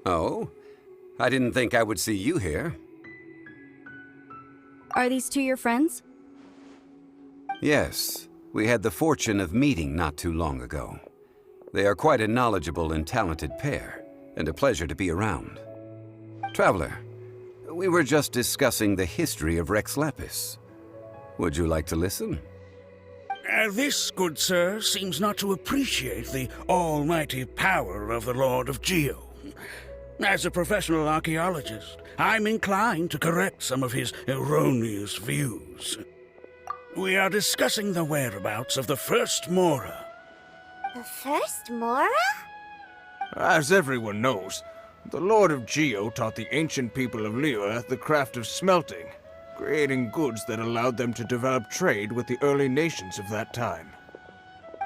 Oh? I didn't think I would see you here. Are these two your friends? Yes, we had the fortune of meeting not too long ago. They are quite a knowledgeable and talented pair, and a pleasure to be around. Traveler, we were just discussing the history of Rex Lapis. Would you like to listen? This, good sir, seems not to appreciate the almighty power of the Lord of Geo. As a professional archaeologist, I'm inclined to correct some of his erroneous views. We are discussing the whereabouts of the first Mora. The first Mora? As everyone knows, the Lord of Geo taught the ancient people of Liyue the craft of smelting, creating goods that allowed them to develop trade with the early nations of that time.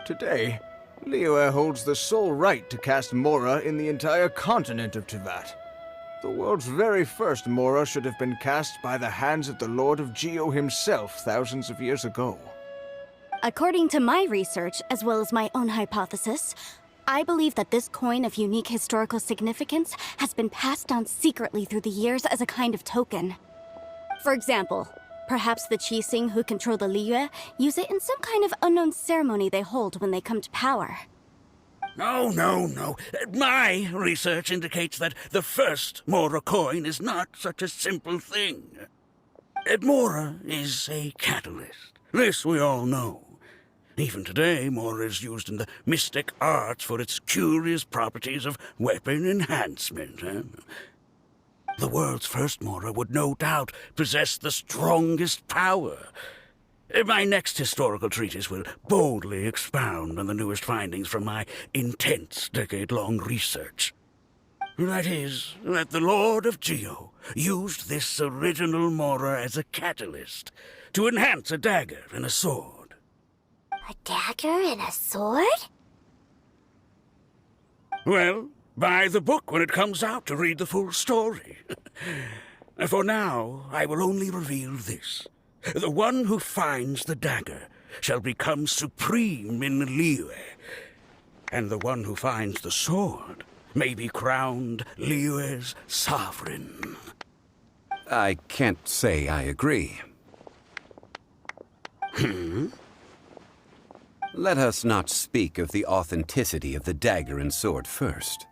Today, Liyue holds the sole right to cast Mora in the entire continent of Teyvat. The world's very first Mora should have been cast by the hands of the Lord of Geo himself thousands of years ago. According to my research, as well as my own hypothesis, I believe that this coin of unique historical significance has been passed down secretly through the years as a kind of token. For example, perhaps the Qixing who control the Liyue use it in some kind of unknown ceremony they hold when they come to power. No. My research indicates that the first Mora coin is not such a simple thing. Mora is a catalyst. This we all know. Even today, Mora is used in the mystic arts for its curious properties of weapon enhancement. The world's first Mora would no doubt possess the strongest power. My next historical treatise will boldly expound on the newest findings from my intense decade-long research. That is, that the Lord of Geo used this original Mora as a catalyst to enhance a dagger and a sword. A dagger and a sword? Well, buy the book when it comes out to read the full story. For now, I will only reveal this. The one who finds the dagger shall become supreme in Liyue, and the one who finds the sword may be crowned Liyue's sovereign. I can't say I agree. Let us not speak of the authenticity of the dagger and sword first.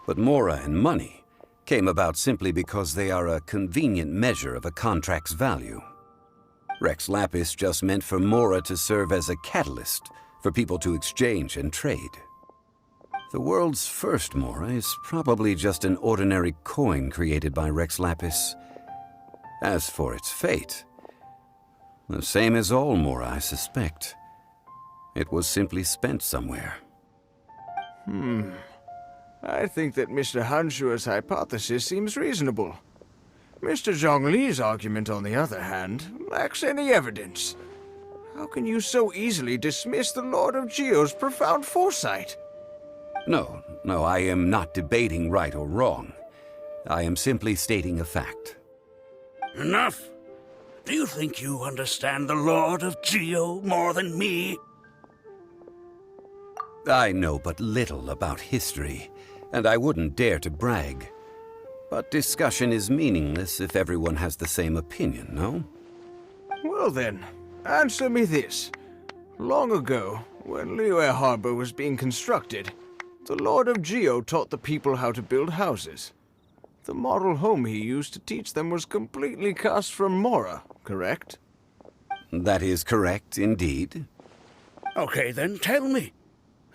But Mora and money came about simply because they are a convenient measure of a contract's value. Rex Lapis just meant for Mora to serve as a catalyst for people to exchange and trade. The world's first Mora is probably just an ordinary coin created by Rex Lapis. As for its fate, the same as all Mora, I suspect. It was simply spent somewhere. I think that Mr. Hanshua's hypothesis seems reasonable. Mr. Zhongli's argument, on the other hand, lacks any evidence. How can you so easily dismiss the Lord of Geo's profound foresight? No, I am not debating right or wrong. I am simply stating a fact. Enough! Do you think you understand the Lord of Geo more than me? I know but little about history, and I wouldn't dare to brag. But discussion is meaningless if everyone has the same opinion, no? Well then, answer me this. Long ago, when Liyue Harbor was being constructed, the Lord of Geo taught the people how to build houses. The model home he used to teach them was completely cast from Mora, correct? That is correct, indeed. Okay, then tell me.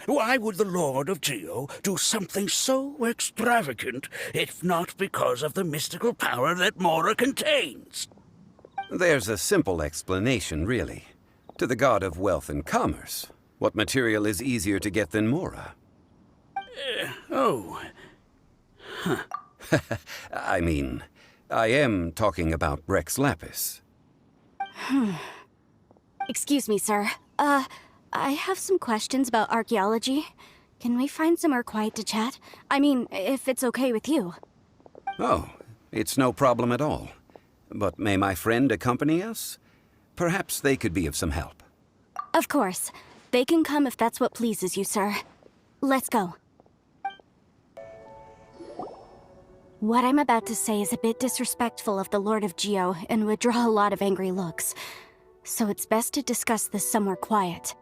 Why would the Lord of Geo do something so extravagant if not because of the mystical power that Mora contains? There's a simple explanation, really. To the god of wealth and commerce, what material is easier to get than Mora? I mean, I am talking about Rex Lapis. Excuse me, sir. I have some questions about archaeology. Can we find somewhere quiet to chat? I mean, if it's okay with you. Oh, it's no problem at all. But may my friend accompany us? Perhaps they could be of some help. Of course. They can come if that's what pleases you, sir. Let's go. What I'm about to say is a bit disrespectful of the Lord of Geo and would draw a lot of angry looks. So it's best to discuss this somewhere quiet.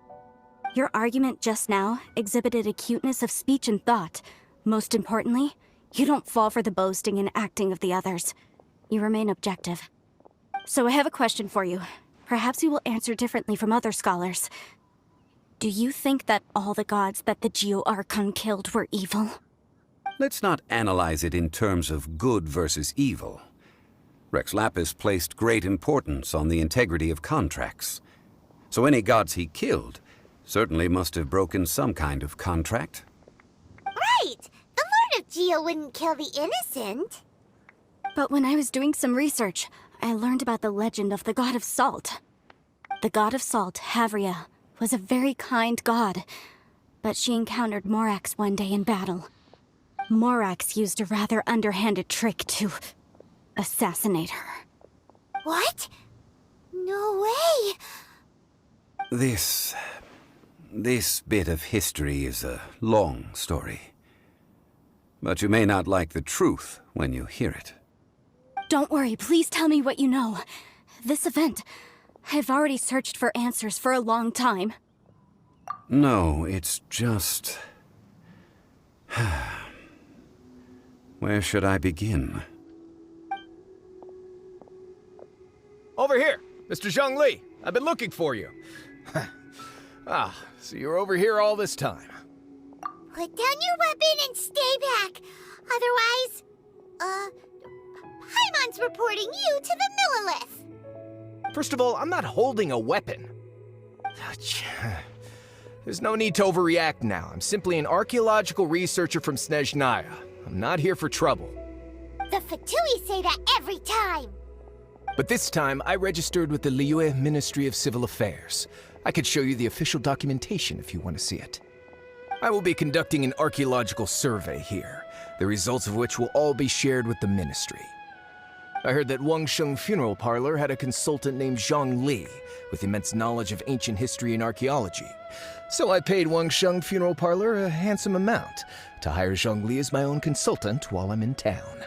Your argument just now exhibited acuteness of speech and thought. Most importantly, you don't fall for the boasting and acting of the others. You remain objective. So I have a question for you. Perhaps you will answer differently from other scholars. Do you think that all the gods that the Geo Archon killed were evil? Let's not analyze it in terms of good versus evil. Rex Lapis placed great importance on the integrity of contracts. So any gods he killed certainly must have broken some kind of contract. Right! The Lord of Geo wouldn't kill the innocent. But when I was doing some research, I learned about the legend of the god of salt. The god of salt, Havria, was a very kind god, but she encountered Morax one day in battle. Morax used a rather underhanded trick to assassinate her. What? No way! This bit of history is a long story. But you may not like the truth when you hear it. Don't worry, please tell me what you know. This event, I've already searched for answers for a long time. No, it's just... Where should I begin? Over here, Mr. Zhongli. I've been looking for you. So you're over here all this time. Put down your weapon and stay back. Otherwise, Paimon's reporting you to the Millilith. First of all, I'm not holding a weapon. There's no need to overreact now. I'm simply an archaeological researcher from Snezhnaya. I'm not here for trouble. The Fatui say that every time. But this time, I registered with the Liyue Ministry of Civil Affairs. I could show you the official documentation if you want to see it. I will be conducting an archaeological survey here, the results of which will all be shared with the ministry. I heard that Wangsheng Funeral Parlor had a consultant named Zhongli with immense knowledge of ancient history and archaeology. So I paid Wangsheng Funeral Parlor a handsome amount to hire Zhongli as my own consultant while I'm in town.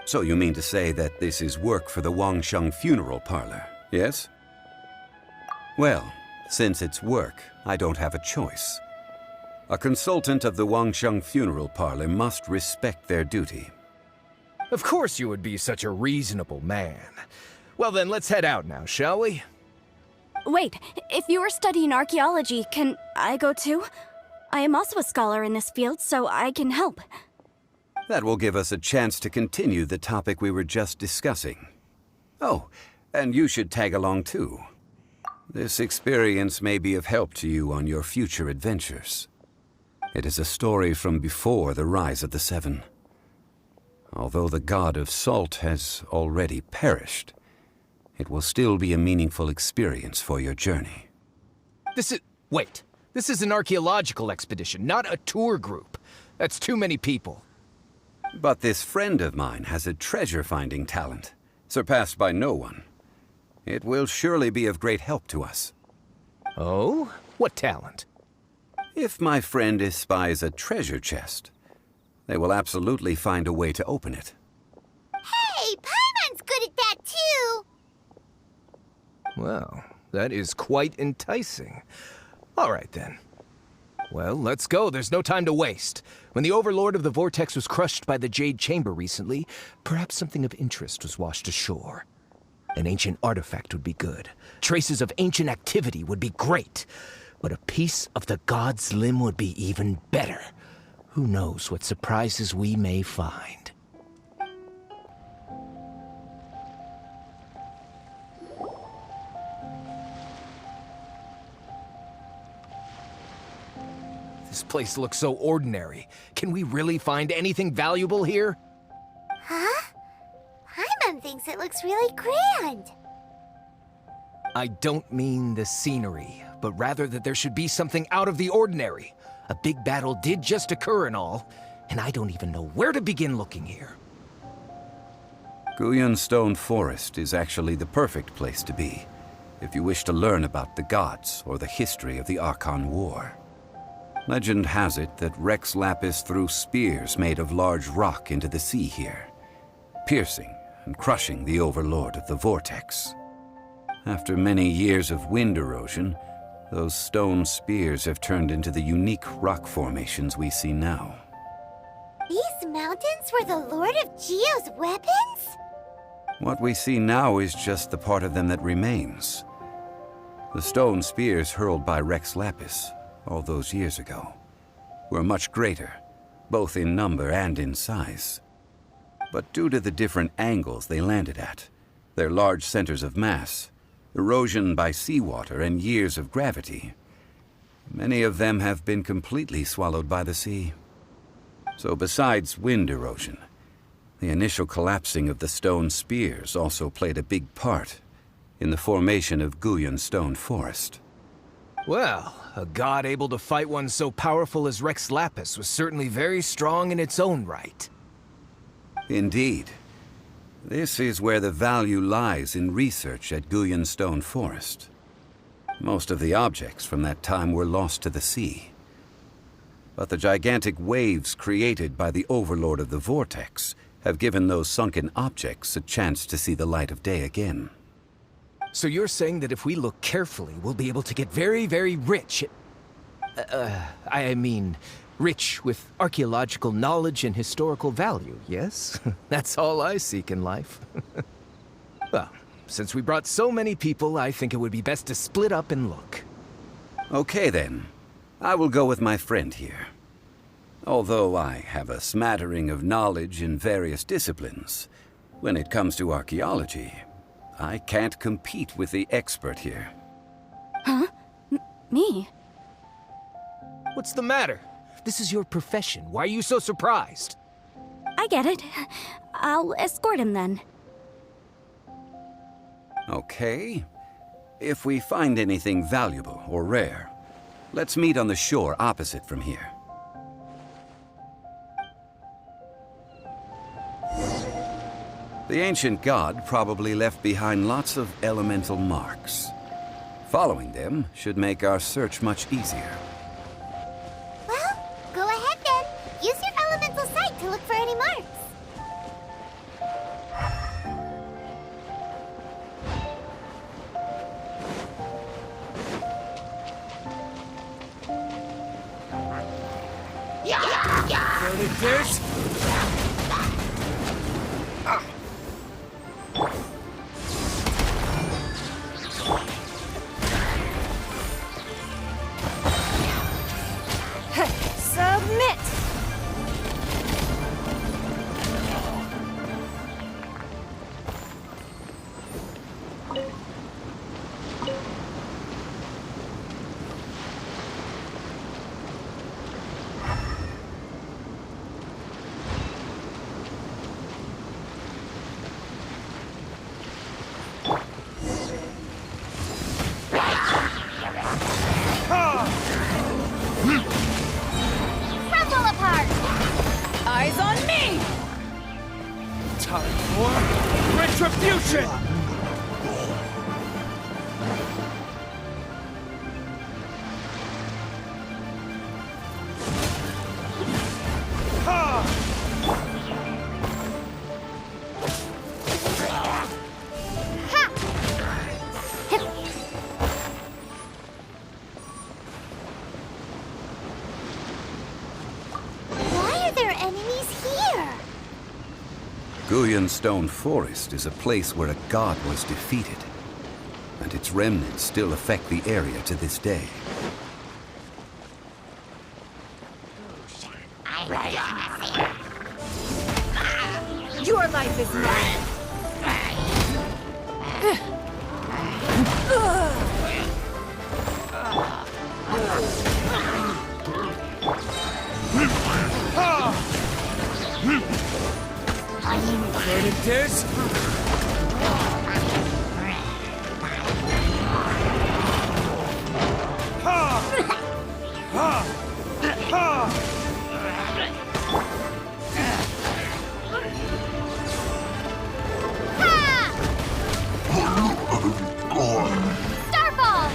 So you mean to say that this is work for the Wangsheng Funeral Parlor, yes? Well, since it's work, I don't have a choice. A consultant of the Wangsheng Funeral Parlor must respect their duty. Of course you would be such a reasonable man. Well then, let's head out now, shall we? Wait, if you are studying archaeology, can I go too? I am also a scholar in this field, so I can help. That will give us a chance to continue the topic we were just discussing. Oh, and you should tag along too. This experience may be of help to you on your future adventures. It is a story from before the rise of the Seven. Although the god of salt has already perished, it will still be a meaningful experience for your journey. Wait. This is an archaeological expedition, not a tour group. That's too many people. But this friend of mine has a treasure-finding talent, surpassed by no one. It will surely be of great help to us. Oh? What talent? If my friend espies a treasure chest, they will absolutely find a way to open it. Hey, Paimon's good at that too. Well, that is quite enticing. All right, then. Well, let's go. There's no time to waste. When the Overlord of the Vortex was crushed by the Jade Chamber recently, perhaps something of interest was washed ashore. An ancient artifact would be good. Traces of ancient activity would be great. But a piece of the god's limb would be even better. Who knows what surprises we may find. This place looks so ordinary. Can we really find anything valuable here? Huh? Paimon thinks it looks really grand. I don't mean the scenery, but rather that there should be something out of the ordinary. A big battle did just occur and all, and I don't even know where to begin looking here. Guyan Stone Forest is actually the perfect place to be, if you wish to learn about the gods or the history of the Archon War. Legend has it that Rex Lapis threw spears made of large rock into the sea here, piercing and crushing the overlord of the vortex. After many years of wind erosion, those stone spears have turned into the unique rock formations we see now. These mountains were the Lord of Geo's weapons? What we see now is just the part of them that remains. The stone spears hurled by Rex Lapis all those years ago were much greater, both in number and in size. But due to the different angles they landed at, their large centers of mass, erosion by seawater, and years of gravity, many of them have been completely swallowed by the sea. So besides wind erosion, the initial collapsing of the stone spears also played a big part in the formation of Guyan Stone Forest. Well, a god able to fight one so powerful as Rex Lapis was certainly very strong in its own right. Indeed. This is where the value lies in research at Guyan Stone Forest. Most of the objects from that time were lost to the sea. But the gigantic waves created by the overlord of the vortex have given those sunken objects a chance to see the light of day again. So you're saying that if we look carefully, we'll be able to get very, very rich I mean, rich with archaeological knowledge and historical value, yes? That's all I seek in life. Well, since we brought so many people, I think it would be best to split up and look. Okay then. I will go with my friend here. Although I have a smattering of knowledge in various disciplines, when it comes to archaeology, I can't compete with the expert here. Huh? Me? What's the matter? This is your profession. Why are you so surprised? I get it. I'll escort him then. Okay. If we find anything valuable or rare, let's meet on the shore opposite from here. The ancient god probably left behind lots of elemental marks. Following them should make our search much easier. Well, go ahead then. Use your elemental sight to look for any marks. There's... Submit! Crumble apart! Eyes on me! Time for retribution! Why are there enemies here? Guyan Stone Forest is a place where a god was defeated, and its remnants still affect the area to this day. Your life is mine! Predators? Starfall!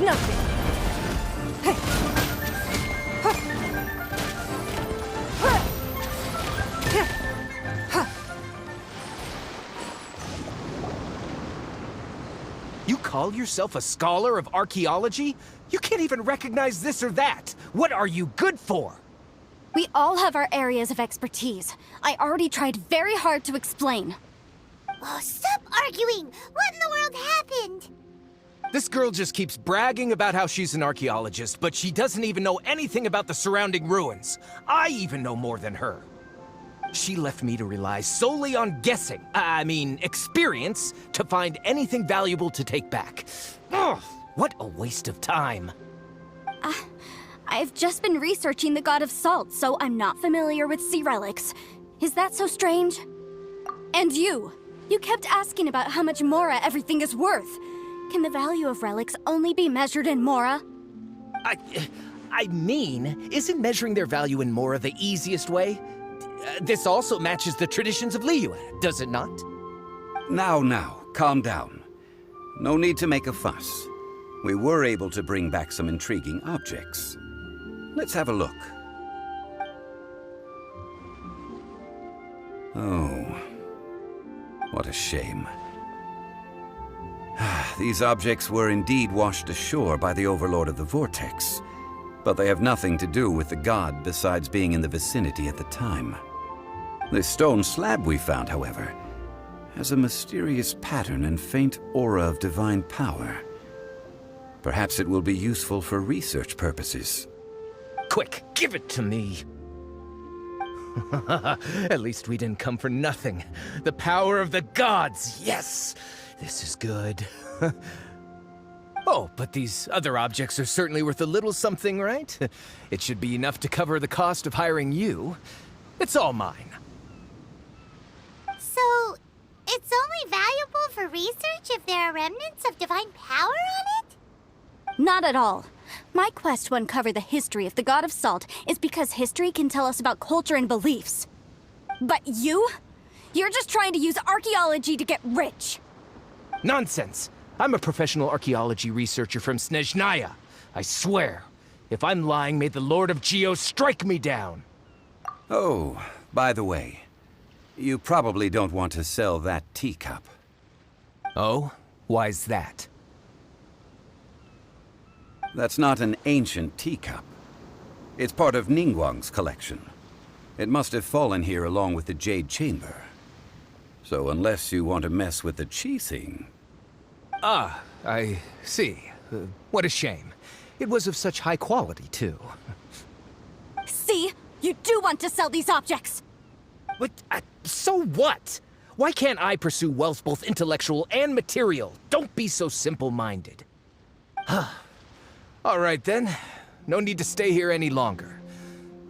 noted. You call yourself a scholar of archaeology? You can't even recognize this or that. What are you good for? We all have our areas of expertise. I already tried very hard to explain. Oh, stop arguing! What in the world happened? This girl just keeps bragging about how she's an archaeologist, but she doesn't even know anything about the surrounding ruins. I even know more than her. She left me to rely solely on guessing, experience, to find anything valuable to take back. Ugh, what a waste of time. I've just been researching the God of Salt, so I'm not familiar with sea relics. Is that so strange? And you kept asking about how much Mora everything is worth. Can the value of relics only be measured in Mora? Isn't measuring their value in Mora the easiest way? This also matches the traditions of Liyue, does it not? Now, calm down. No need to make a fuss. We were able to bring back some intriguing objects. Let's have a look. Oh, what a shame. These objects were indeed washed ashore by the Overlord of the Vortex, but they have nothing to do with the god besides being in the vicinity at the time. This stone slab we found, however, has a mysterious pattern and faint aura of divine power. Perhaps it will be useful for research purposes. Quick, give it to me. At least we didn't come for nothing. The power of the gods, yes! This is good. Oh, but these other objects are certainly worth a little something, right? It should be enough to cover the cost of hiring you. It's all mine. So, it's only valuable for research if there are remnants of divine power on it? Not at all. My quest to uncover the history of the God of Salt is because history can tell us about culture and beliefs. But you're just trying to use archaeology to get rich. Nonsense! I'm a professional archaeology researcher from Snezhnaya. I swear, if I'm lying, may the Lord of Geo strike me down. Oh, by the way, you probably don't want to sell that teacup. Oh? Why's that? That's not an ancient teacup. It's part of Ningguang's collection. It must have fallen here along with the Jade Chamber. So unless you want to mess with the Qixing... Ah, I see. What a shame. It was of such high quality, too. See? You do want to sell these objects! But, so what? Why can't I pursue wealth both intellectual and material? Don't be so simple-minded. All right, then. No need to stay here any longer.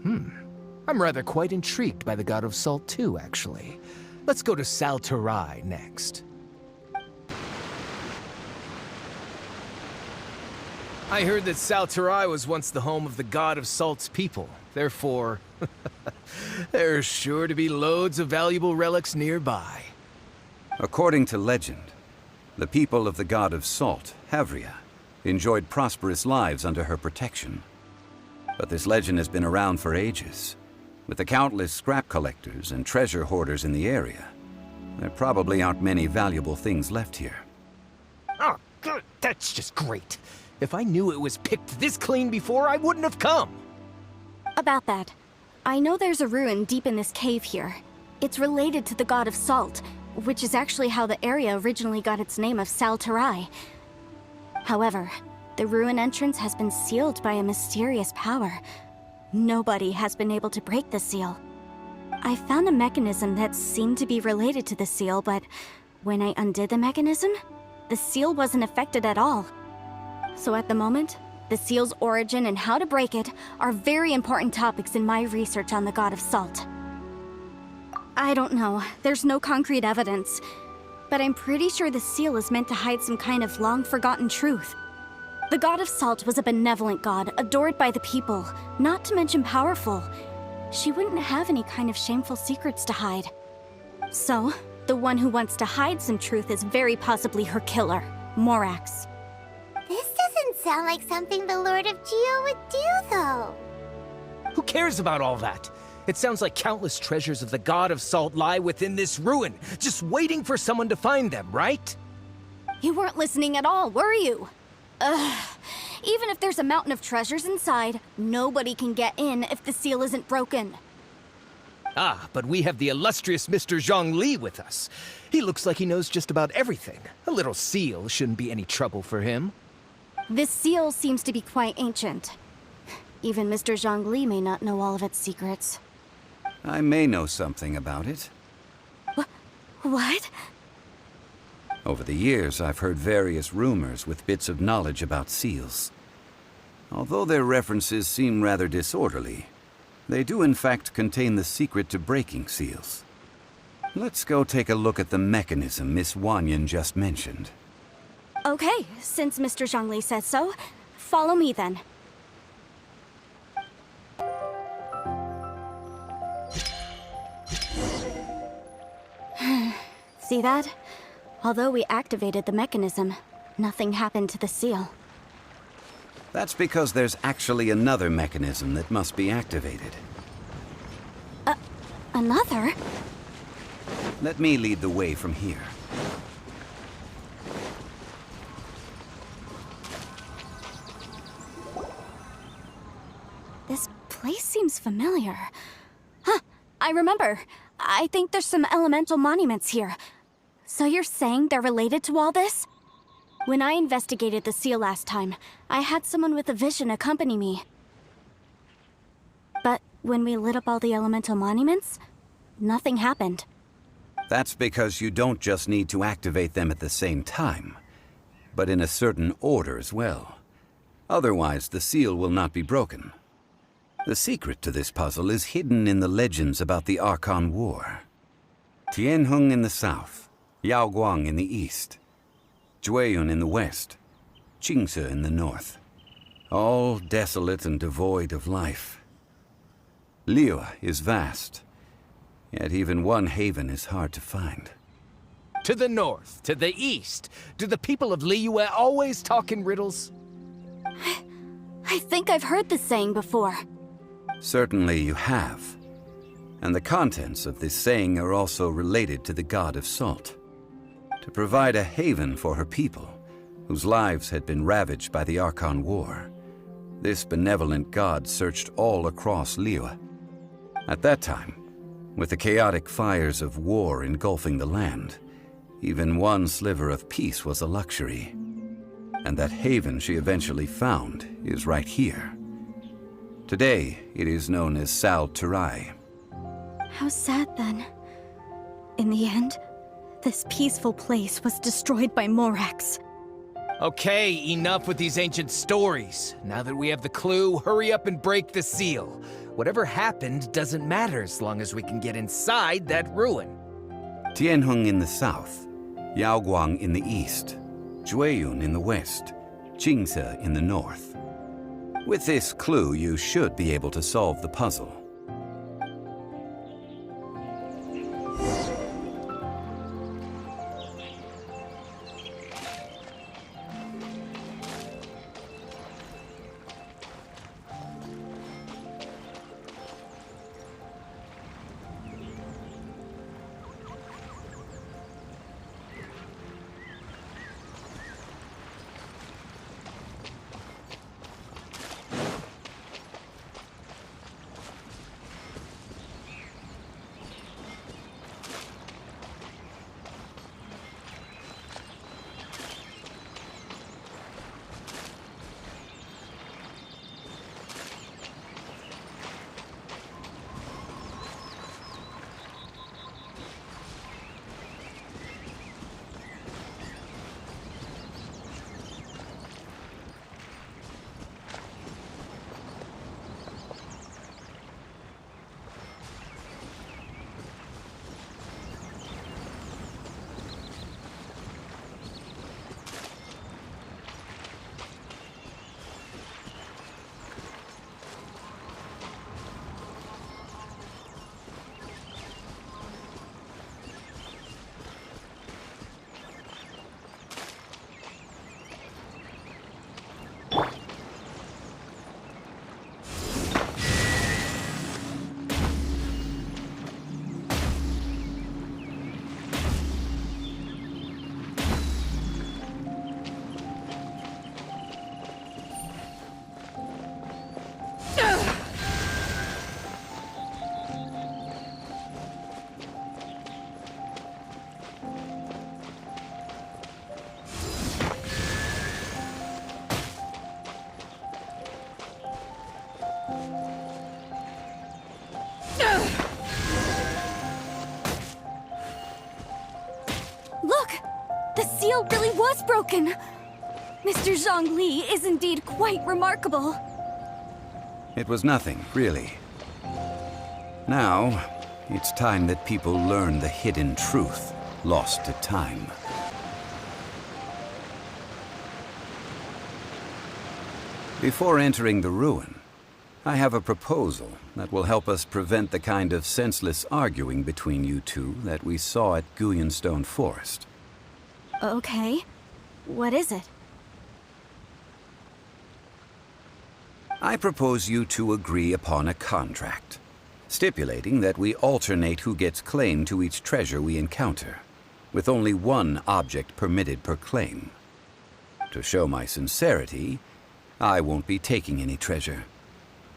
I'm rather quite intrigued by the God of Salt, too, actually. Let's go to Saltarai next. I heard that Saltarai was once the home of the God of Salt's people. Therefore, there's sure to be loads of valuable relics nearby. According to legend, the people of the God of Salt, Havria, enjoyed prosperous lives under her protection. But this legend has been around for ages. With the countless scrap collectors and treasure hoarders in the area, there probably aren't many valuable things left here. Oh, good. That's just great. If I knew it was picked this clean before, I wouldn't have come. About that, I know there's a ruin deep in this cave here. It's related to the God of Salt, which is actually how the area originally got its name of Saltarai. However, the ruin entrance has been sealed by a mysterious power. Nobody has been able to break the seal. I found a mechanism that seemed to be related to the seal, but when I undid the mechanism, the seal wasn't affected at all. So at the moment, the seal's origin and how to break it are very important topics in my research on the God of Salt. I don't know, there's no concrete evidence, but I'm pretty sure the seal is meant to hide some kind of long-forgotten truth. The God of Salt was a benevolent god, adored by the people, not to mention powerful. She wouldn't have any kind of shameful secrets to hide. So, the one who wants to hide some truth is very possibly her killer, Morax. This doesn't sound like something the Lord of Geo would do, though. Who cares about all that? It sounds like countless treasures of the God of Salt lie within this ruin, just waiting for someone to find them, right? You weren't listening at all, were you? Ugh. Even if there's a mountain of treasures inside, nobody can get in if the seal isn't broken. Ah, but we have the illustrious Mr. Zhongli with us. He looks like he knows just about everything. A little seal shouldn't be any trouble for him. This seal seems to be quite ancient. Even Mr. Zhongli may not know all of its secrets. I may know something about it. What? Over the years, I've heard various rumors with bits of knowledge about seals. Although their references seem rather disorderly, they do in fact contain the secret to breaking seals. Let's go take a look at the mechanism Miss Wanyan just mentioned. Okay, since Mr. Zhongli says so, follow me then. See that? Although we activated the mechanism, nothing happened to the seal. That's because there's actually another mechanism that must be activated. Another? Let me lead the way from here. This place seems familiar. Huh, I remember. I think there's some elemental monuments here. So you're saying they're related to all this? When I investigated the seal last time, I had someone with a vision accompany me. But when we lit up all the elemental monuments, nothing happened. That's because you don't just need to activate them at the same time, but in a certain order as well. Otherwise, the seal will not be broken. The secret to this puzzle is hidden in the legends about the Archon War. Tianheng in the south, Yaoguang in the east, Jueyun in the west, Qingce in the north. All desolate and devoid of life. Liyue is vast, yet even one haven is hard to find. To the north, to the east. Do the people of Liyue always talk in riddles? I think I've heard this saying before. Certainly you have. And the contents of this saying are also related to the God of Salt. To provide a haven for her people, whose lives had been ravaged by the Archon War, this benevolent god searched all across Liyue. At that time, with the chaotic fires of war engulfing the land, even one sliver of peace was a luxury. And that haven she eventually found is right here. Today, it is known as Sal Turai. How sad then. In the end, this peaceful place was destroyed by Morax. Okay, enough with these ancient stories. Now that we have the clue, hurry up and break the seal. Whatever happened doesn't matter as long as we can get inside that ruin. Tianheng in the south, Yaoguang in the east, Jueyun in the west, Qingce in the north. With this clue, you should be able to solve the puzzle. The seal really was broken! Mr. Zhongli is indeed quite remarkable. It was nothing, really. Now, it's time that people learn the hidden truth lost to time. Before entering the ruin, I have a proposal that will help us prevent the kind of senseless arguing between you two that we saw at Guyenstone Forest. Okay. What is it? I propose you two agree upon a contract, stipulating that we alternate who gets claim to each treasure we encounter, with only one object permitted per claim. To show my sincerity, I won't be taking any treasure.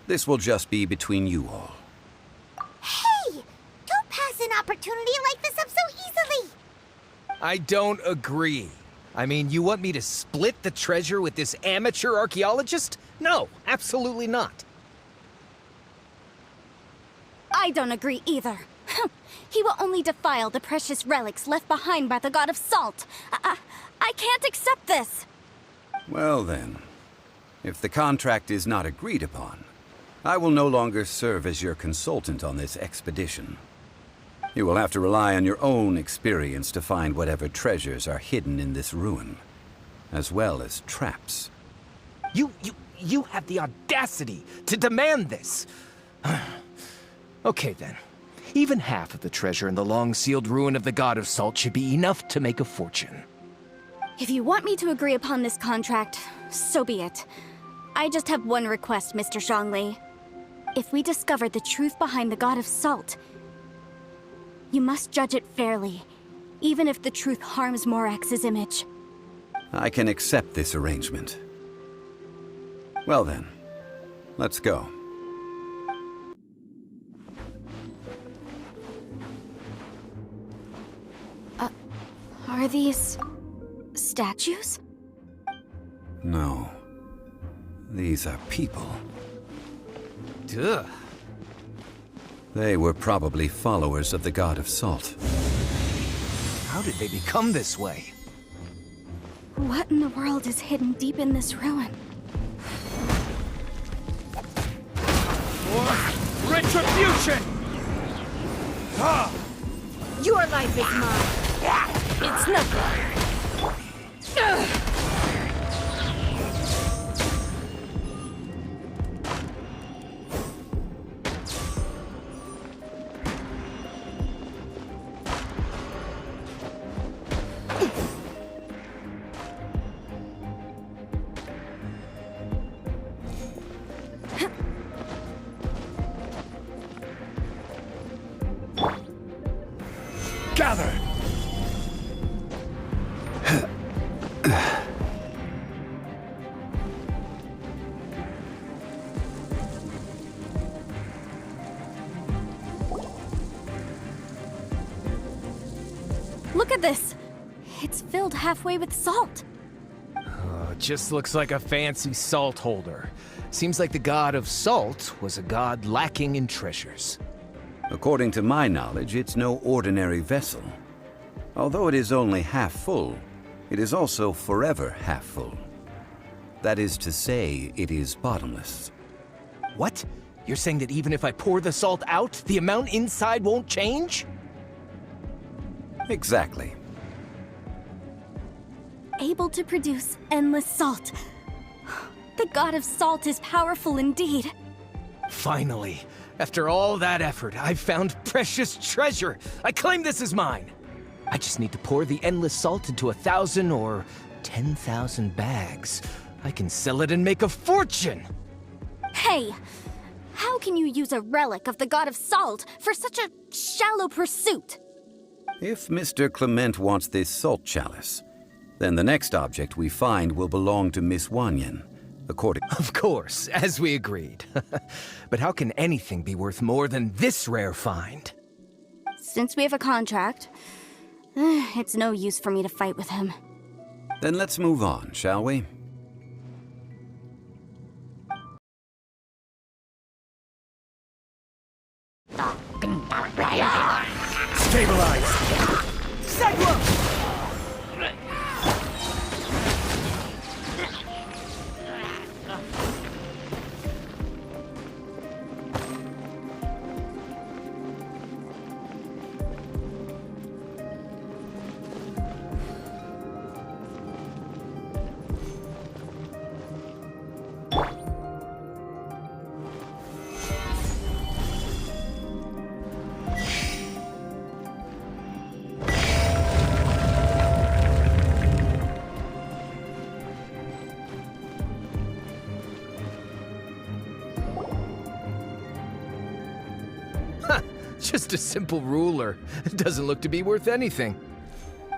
This will just be between you all. Hey! Don't pass an opportunity like this up so easily! I don't agree. I mean, you want me to split the treasure with this amateur archaeologist? No, absolutely not. I don't agree either. He will only defile the precious relics left behind by the god of salt. I can't accept this. Well then, if the contract is not agreed upon, I will no longer serve as your consultant on this expedition. You will have to rely on your own experience to find whatever treasures are hidden in this ruin, as well as traps. You have the audacity to demand this. Okay then. Even half of the treasure in the long-sealed ruin of the God of Salt should be enough to make a fortune. If you want me to agree upon this contract, so be it. I just have one request, Mr. Zhongli. If we discover the truth behind the God of Salt, you must judge it fairly, even if the truth harms Morax's image. I can accept this arrangement. Well then, let's go. Are these statues? No. These are people. Duh. They were probably followers of the God of Salt. How did they become this way? What in the world is hidden deep in this ruin? For retribution! Your life is mine. It's nothing. Gather! Look at this. It's filled halfway with salt. It just looks like a fancy salt holder. Seems like the God of Salt was a god lacking in treasures. According to my knowledge, it's no ordinary vessel. Although it is only half full, it is also forever half full. That is to say, it is bottomless. What? You're saying that even if I pour the salt out, the amount inside won't change? Exactly. Able to produce endless salt. The God of Salt is powerful indeed. Finally, after all that effort, I've found precious treasure. I claim this as mine. I just need to pour the endless salt into 1,000 or 10,000 bags. I can sell it and make a fortune. Hey, how can you use a relic of the God of Salt for such a shallow pursuit? If Mr. Clement wants this salt chalice, then the next object we find will belong to Miss Wanyan, according... Of course, as we agreed. But how can anything be worth more than this rare find? Since we have a contract, it's no use for me to fight with him. Then let's move on, shall we? Stabilize! Cyclone! Just a simple ruler. It doesn't look to be worth anything.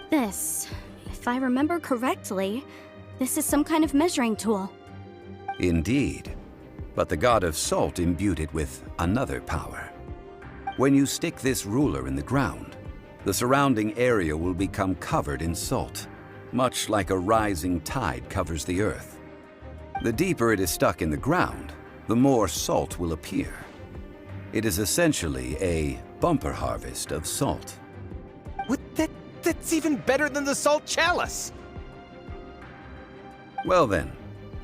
This, if I remember correctly, this is some kind of measuring tool. Indeed. But the god of salt imbued it with another power. When you stick this ruler in the ground, the surrounding area will become covered in salt, much like a rising tide covers the earth. The deeper it is stuck in the ground, the more salt will appear. It is essentially a bumper harvest of salt. What? That's even better than the salt chalice! Well then,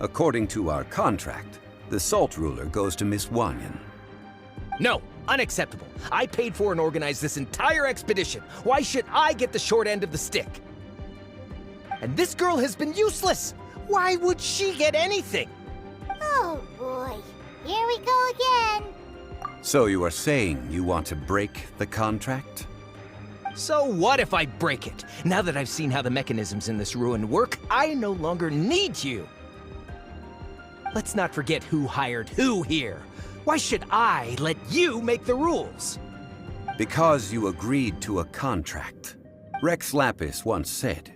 according to our contract, the salt ruler goes to Miss Wanyan. No, unacceptable. I paid for and organized this entire expedition. Why should I get the short end of the stick? And this girl has been useless! Why would she get anything? Oh boy, here we go again. So you are saying you want to break the contract? So what if I break it? Now that I've seen how the mechanisms in this ruin work, I no longer need you. Let's not forget who hired who here. Why should I let you make the rules? Because you agreed to a contract. Rex Lapis once said,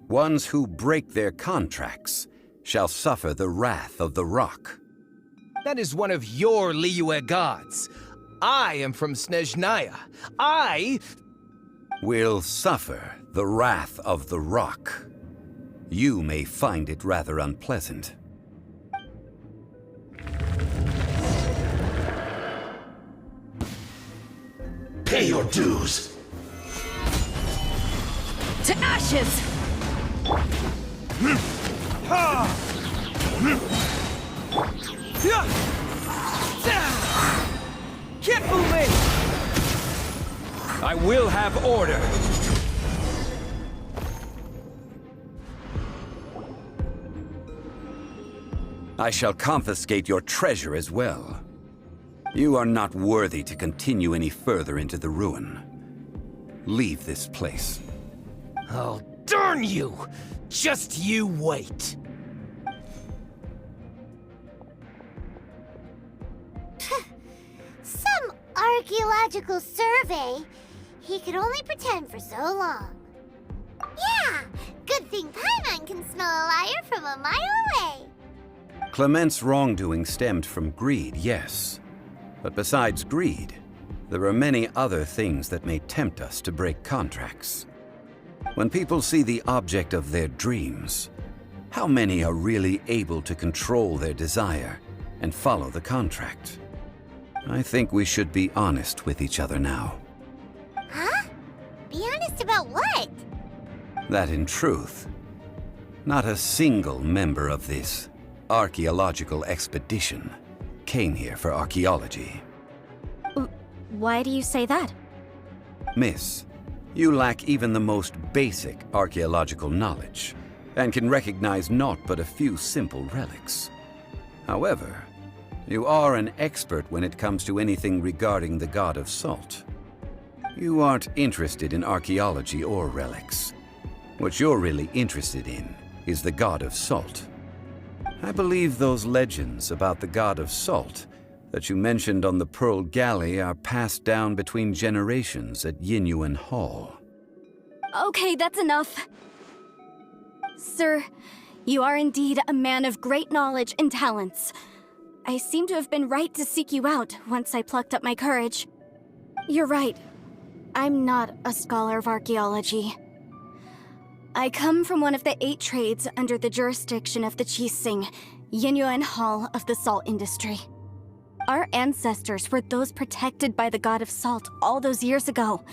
"Ones who break their contracts shall suffer the wrath of the rock." That is one of your Liyue gods. I am from Snezhnaya. I Will suffer the wrath of the rock. You may find it rather unpleasant. Pay your dues. To ashes! can't fool me! I will have order. I shall confiscate your treasure as well. You are not worthy to continue any further into the ruin. Leave this place. Oh, darn you! Just you wait. Some archaeological survey. He could only pretend for so long. Yeah, good thing Paimon can smell a liar from a mile away. Clement's wrongdoing stemmed from greed, yes. But besides greed, there are many other things that may tempt us to break contracts. When people see the object of their dreams, how many are really able to control their desire and follow the contract? I think we should be honest with each other now. Huh? Be honest about what? That in truth, not a single member of this archaeological expedition came here for archaeology. Why do you say that? Miss, you lack even the most basic archaeological knowledge, and can recognize naught but a few simple relics. However, you are an expert when it comes to anything regarding the god of salt. You aren't interested in archaeology or relics. What you're really interested in is the god of salt. I believe those legends about the god of salt that you mentioned on the Pearl Galley are passed down between generations at Yinyuan Hall. Okay, that's enough. Sir, you are indeed a man of great knowledge and talents. I seem to have been right to seek you out once I plucked up my courage. You're right. I'm not a scholar of archaeology. I come from one of the 8 trades under the jurisdiction of the Qixing, Yinyuan Hall of the salt industry. Our ancestors were those protected by the god of salt all those years ago,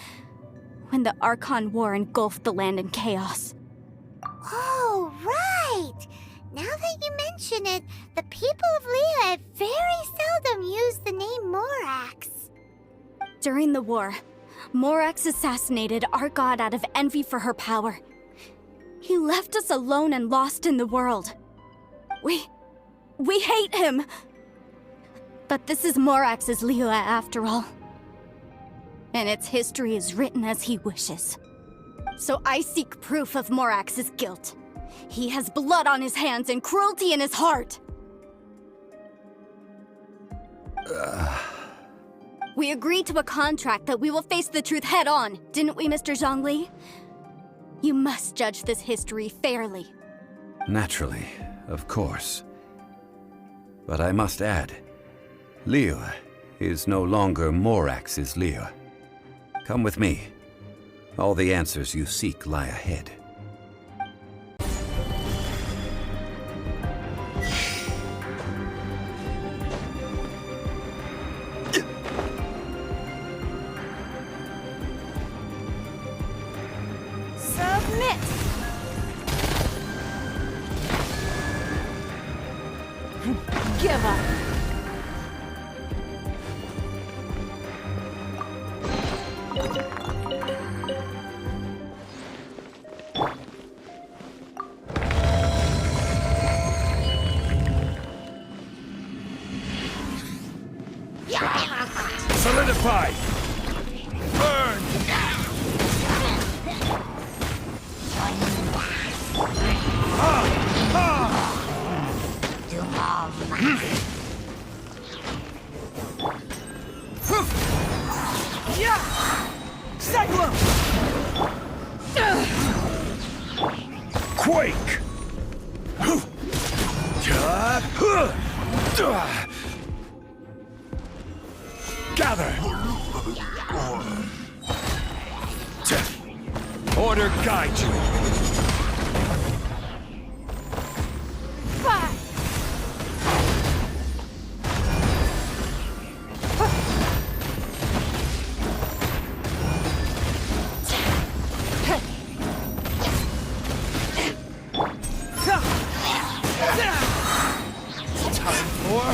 when the Archon War engulfed the land in chaos. Oh, right! Now that you mention it, the people of Liyue very seldom use the name Morax. During the war, Morax assassinated our god out of envy for her power. He left us alone and lost in the world. We hate him! But this is Morax's Liyue after all. And its history is written as he wishes. So I seek proof of Morax's guilt. He has blood on his hands and cruelty in his heart. We agreed to a contract that we will face the truth head on, didn't we, Mr. Zhongli? You must judge this history fairly. Naturally, of course. But I must add, Liyue is no longer Morax's Liyue. Come with me. All the answers you seek lie ahead. Submit! Give up! Solidify! Burn! Quake! Gather! Order guide you! Time for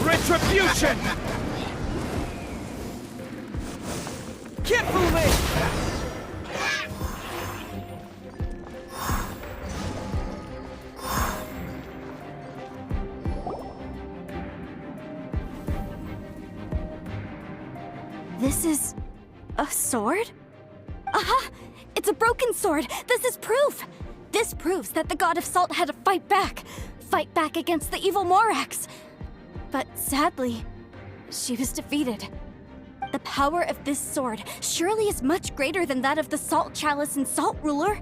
retribution! Can't fool me! This is a sword? Aha! It's a broken sword! This is proof! This proves that the God of Salt had to fight back against the evil Morax. But sadly, she was defeated. The power of this sword surely is much greater than that of the Salt Chalice and Salt Ruler.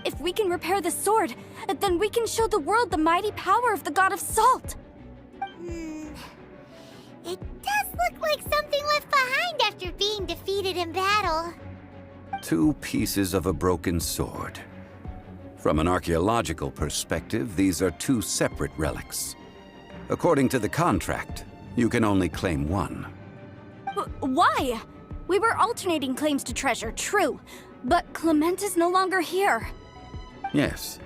If we can repair the sword, then we can show the world the mighty power of the God of Salt. It does look like something left behind after being defeated in battle. 2 pieces of a broken sword. From an archaeological perspective, these are 2 separate relics. According to the contract, you can only claim one. Why? We were alternating claims to treasure, true. But Clement is no longer here. Yes,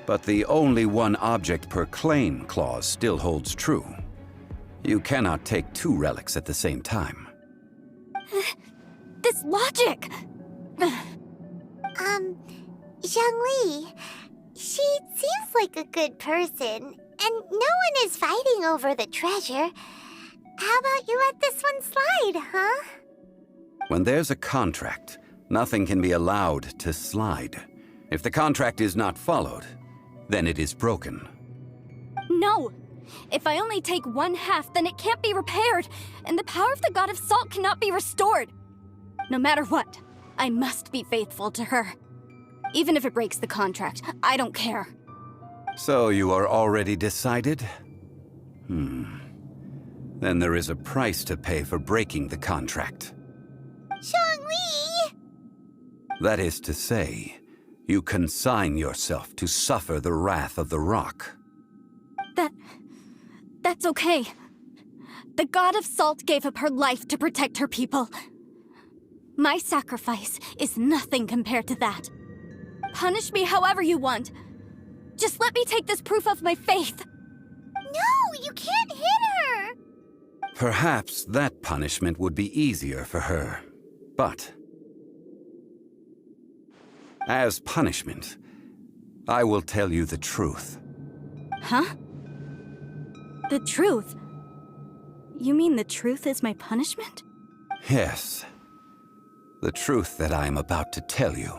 but the only one object per claim clause still holds true. You cannot take 2 relics at the same time. This logic! Zhongli, she seems like a good person, and no one is fighting over the treasure. How about you let this one slide, huh? When there's a contract, nothing can be allowed to slide. If the contract is not followed, then it is broken. No! If I only take 1/2, then it can't be repaired, and the power of the God of Salt cannot be restored. No matter what, I must be faithful to her. Even if it breaks the contract, I don't care. So you are already decided? Then there is a price to pay for breaking the contract. Zhongli! That is to say, you consign yourself to suffer the wrath of the rock. That's okay. The God of Salt gave up her life to protect her people. My sacrifice is nothing compared to that. Punish me however you want. Just let me take this proof of my faith. No, you can't hit her! Perhaps that punishment would be easier for her, but as punishment, I will tell you the truth. Huh? The truth? You mean the truth is my punishment? Yes. The truth that I am about to tell you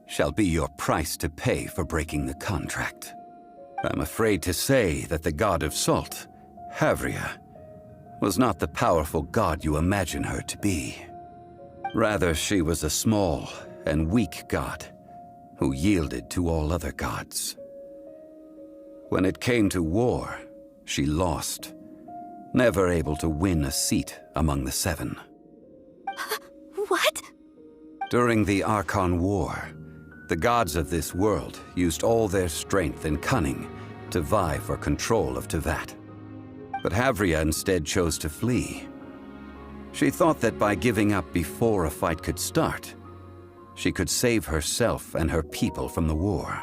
shall be your price to pay for breaking the contract. I'm afraid to say that the God of Salt, Havria, was not the powerful god you imagine her to be. Rather, she was a small and weak god who yielded to all other gods. When it came to war, she lost, never able to win a seat among the seven. What? During the Archon War, the gods of this world used all their strength and cunning to vie for control of Tevat. But Havria instead chose to flee. She thought that by giving up before a fight could start, she could save herself and her people from the war.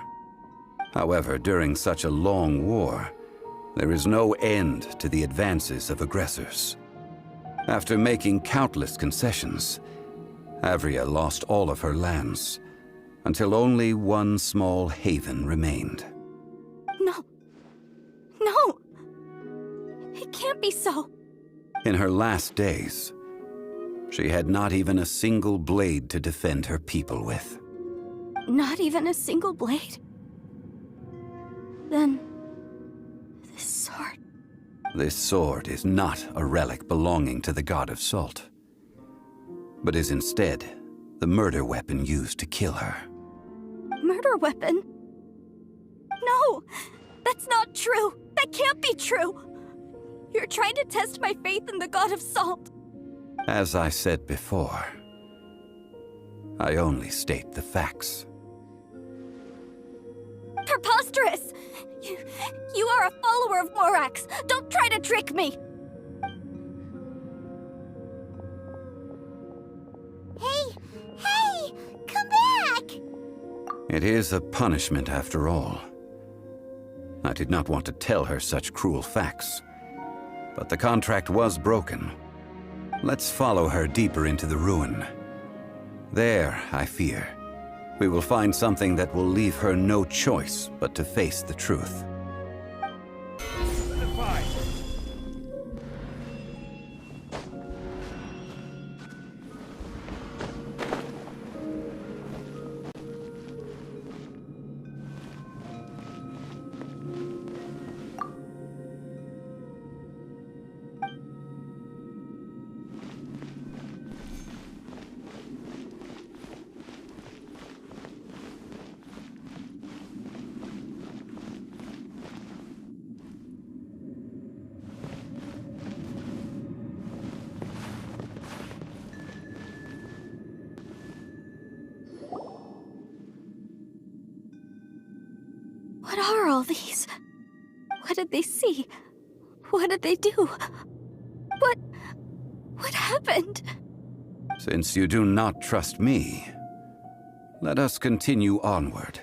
However, during such a long war, there is no end to the advances of aggressors. After making countless concessions, Havria lost all of her lands, until only one small haven remained. No. No! It can't be so. In her last days, she had not even a single blade to defend her people with. Not even a single blade? Then... this sword... This sword is not a relic belonging to the god of salt, but is instead the murder weapon used to kill her. Murder weapon? No! That's not true! That can't be true! You're trying to test my faith in the god of salt. As I said before, I only state the facts. Preposterous! You are a follower of Morax! Don't try to trick me! Hey! Come back! It is a punishment after all. I did not want to tell her such cruel facts, but the contract was broken. Let's follow her deeper into the ruin. There, I fear, we will find something that will leave her no choice but to face the truth. What are all these? What did they see? What did they do? What happened? Since you do not trust me, let us continue onward.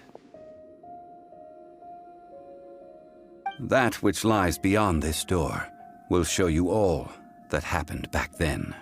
That which lies beyond this door will show you all that happened back then.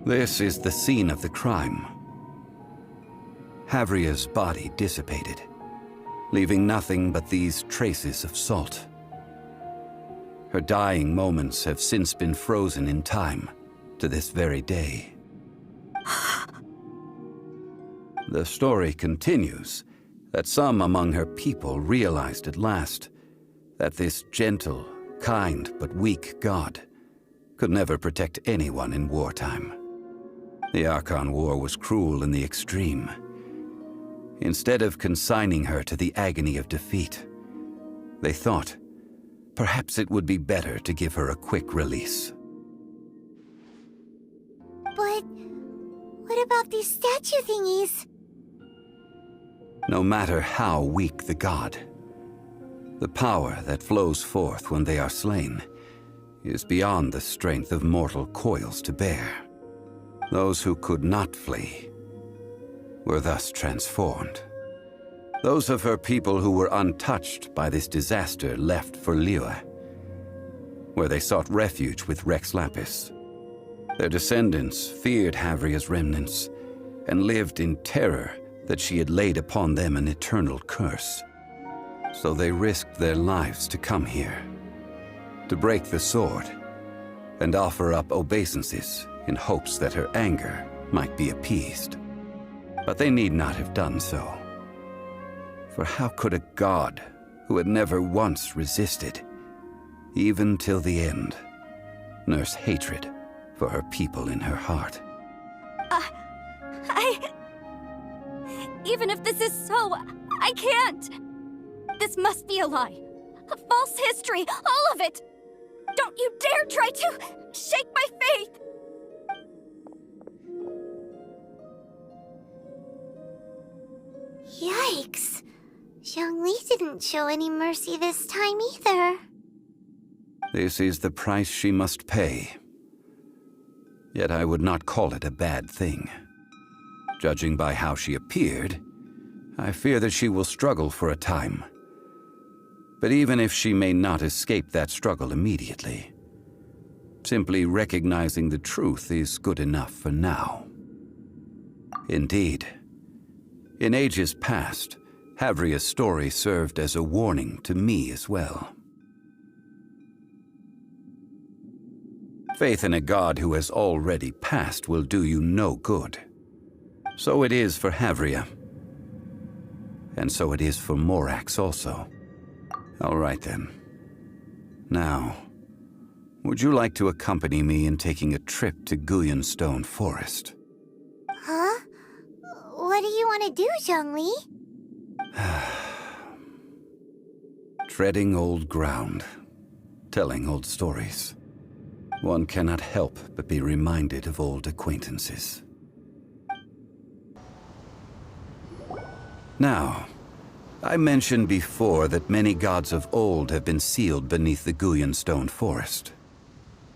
This is the scene of the crime. Havria's body dissipated, leaving nothing but these traces of salt. Her dying moments have since been frozen in time to this very day. The story continues that some among her people realized at last that this gentle, kind, but weak god could never protect anyone in wartime. The Archon War was cruel in the extreme. Instead of consigning her to the agony of defeat, they thought perhaps it would be better to give her a quick release. But what about these statue thingies? No matter how weak the god, the power that flows forth when they are slain is beyond the strength of mortal coils to bear. Those who could not flee were thus transformed. Those of her people who were untouched by this disaster left for Liyue, where they sought refuge with Rex Lapis. Their descendants feared Havria's remnants and lived in terror that she had laid upon them an eternal curse. So they risked their lives to come here, to break the sword, and offer up obeisances in hopes that her anger might be appeased. But they need not have done so. For how could a god who had never once resisted, even till the end, nurse hatred for her people in her heart? Even if this is so, I can't! This must be a lie. A false history, all of it! Don't you dare try to shake my faith! Yikes. Zhongli didn't show any mercy this time either. This is the price she must pay. Yet I would not call it a bad thing. Judging by how she appeared, I fear that she will struggle for a time. But even if she may not escape that struggle immediately, simply recognizing the truth is good enough for now. Indeed, in ages past, Havria's story served as a warning to me as well. Faith in a god who has already passed will do you no good. So it is for Havria. And so it is for Morax also. All right then. Now, would you like to accompany me in taking a trip to Guyanstone Forest? Huh? What do you want to do, Zhongli? Treading old ground, telling old stories. One cannot help but be reminded of old acquaintances. Now, I mentioned before that many gods of old have been sealed beneath the Guyanstone Forest.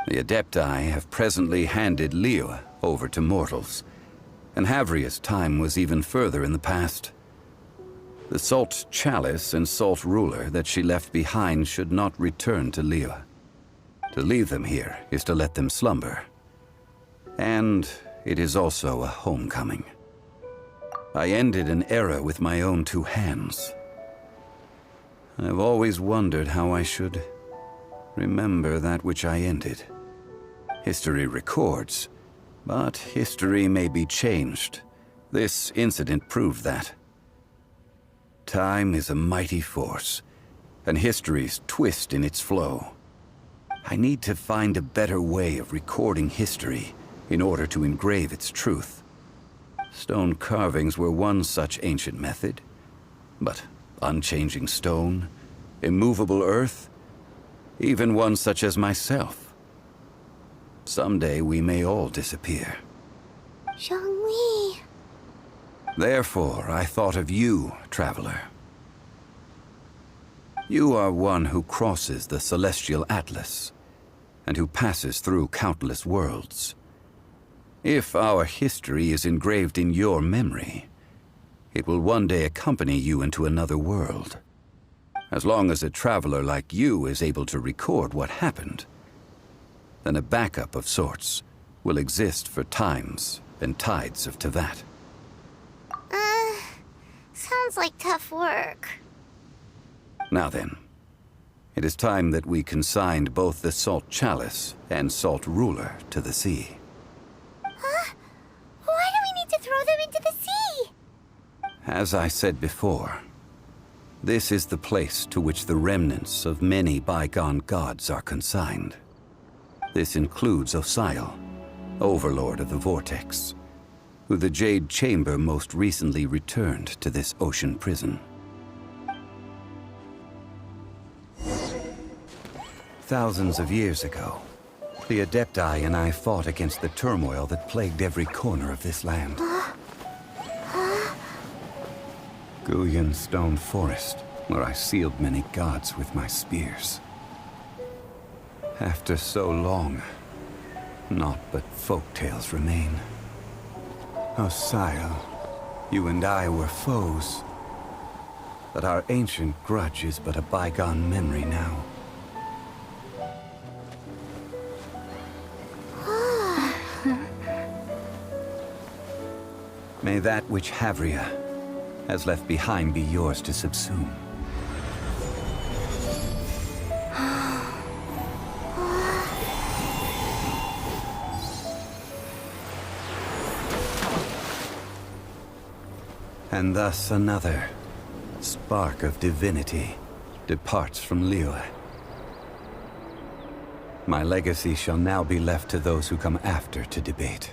The Adepti have presently handed Liyue over to mortals, and Havria's time was even further in the past. The Salt Chalice and Salt Ruler that she left behind should not return to Liyue. To leave them here is to let them slumber. And it is also a homecoming. I ended an era with my own two hands. I've always wondered how I should remember that which I ended. History records, but history may be changed. This incident proved that. Time is a mighty force, and history's twist in its flow. I need to find a better way of recording history in order to engrave its truth. Stone carvings were one such ancient method, but unchanging stone, immovable earth, even one such as myself. Someday we may all disappear. Zhongli. Therefore, I thought of you, traveler. You are one who crosses the celestial atlas, and who passes through countless worlds. If our history is engraved in your memory, it will one day accompany you into another world. As long as a traveler like you is able to record what happened, then a backup of sorts will exist for times and tides of Teyvat. Sounds like tough work. Now then, it is time that we consigned both the Salt Chalice and Salt Ruler to the sea. Huh? Why do we need to throw them into the sea? As I said before, this is the place to which the remnants of many bygone gods are consigned. This includes Osial, Overlord of the Vortex, who the Jade Chamber most recently returned to this ocean prison. Thousands of years ago, the Adepti and I fought against the turmoil that plagued every corner of this land. Guyanstone Forest, where I sealed many gods with my spears. After so long, naught but folk tales remain. Osial, you and I were foes. But our ancient grudge is but a bygone memory now. May that which Havria has left behind be yours to subsume. And thus another spark of divinity departs from Liyue. My legacy shall now be left to those who come after to debate.